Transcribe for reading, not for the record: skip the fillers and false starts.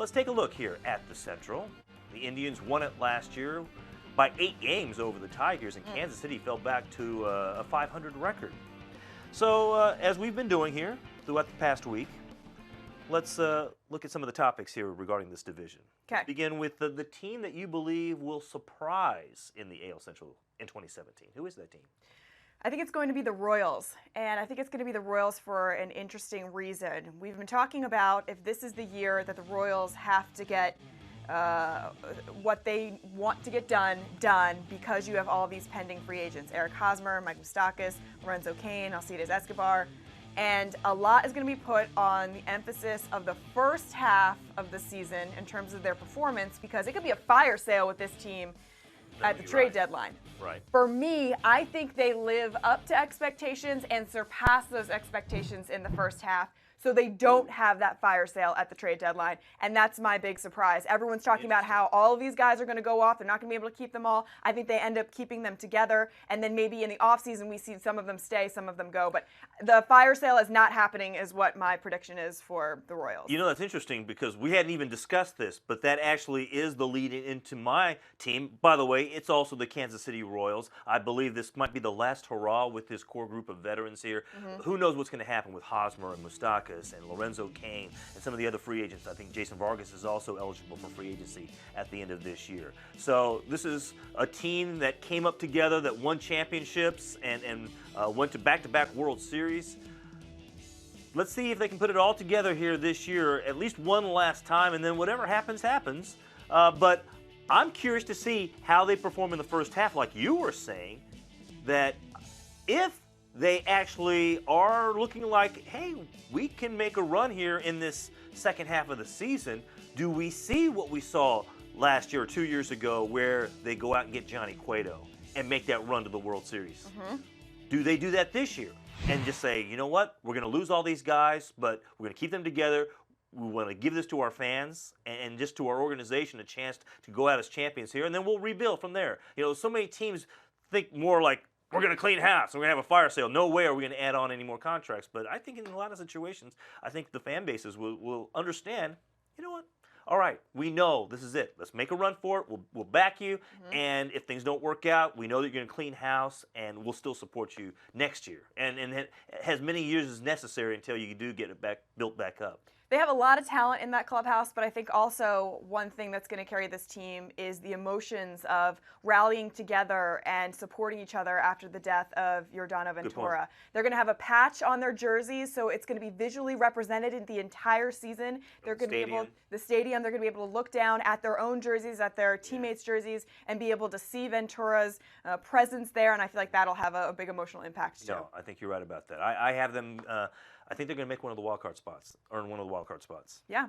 let's take a look here at the Central. The Indians won it last year by 8 games over the Tigers, and Kansas City fell back to a 500 record. So, as we've been doing here throughout the past week, let's look at some of the topics here regarding this division. Okay. Let's begin with the team that you believe will surprise in the AL Central in 2017. Who is that team? I think it's going to be the Royals, and I think it's going to be the Royals for an interesting reason. We've been talking about if this is the year that the Royals have to get what they want to get done because you have all these pending free agents. Eric Hosmer, Mike Moustakas, Lorenzo Cain, Alcides Escobar. And a lot is going to be put on the emphasis of the first half of the season in terms of their performance, because it could be a fire sale with this team at the trade deadline. Right. For me, I think they live up to expectations and surpass those expectations in the first half, so they don't have that fire sale at the trade deadline, and that's my big surprise. Everyone's talking about how all of these guys are going to go off. They're not going to be able to keep them all. I think they end up keeping them together, and then maybe in the offseason we see some of them stay, some of them go. But the fire sale is not happening is what my prediction is for the Royals. You know, that's interesting because we hadn't even discussed this, but that actually is the lead into my team. By the way, it's also the Kansas City Royals. I believe this might be the last hurrah with this core group of veterans here. Who knows what's going to happen with Hosmer and Moustakas and Lorenzo Cain and some of the other free agents. I think Jason Vargas is also eligible for free agency at the end of this year. So this is a team that came up together, that won championships and went to back-to-back World Series. Let's see if they can put it all together here this year, at least one last time, and then whatever happens, happens. But I'm curious to see how they perform in the first half, like you were saying, that if they actually are looking like, hey, we can make a run here in this second half of the season. Do we see what we saw last year or 2 years ago where they go out and get Johnny Cueto and make that run to the World Series? Do they do that this year and just say, you know what, we're going to lose all these guys, but we're going to keep them together. We want to give this to our fans and just to our organization a chance to go out as champions here, and then we'll rebuild from there. You know, so many teams think more like, we're going to clean house, we're going to have a fire sale. No way are we going to add on any more contracts. But I think in a lot of situations, I think the fan bases will understand, you know what? All right, we know this is it. Let's make a run for it. We'll back you. And if things don't work out, we know that you're going to clean house, and we'll still support you next year. And it has many years as necessary until you do get it built back up. They have a lot of talent in that clubhouse, but I think also one thing that's going to carry this team is the emotions of rallying together and supporting each other after the death of Yordano Ventura. They're going to have a patch on their jerseys, so it's going to be visually represented in the entire season. They're going to be able, the stadium, they're going to be able to look down at their own jerseys, at their teammates' jerseys, and be able to see Ventura's presence there, and I feel like that'll have a big emotional impact too. No, I think you're right about that. I have them. I think they're going to make one of the wild card spots, earn one of the wild card spots. Yeah.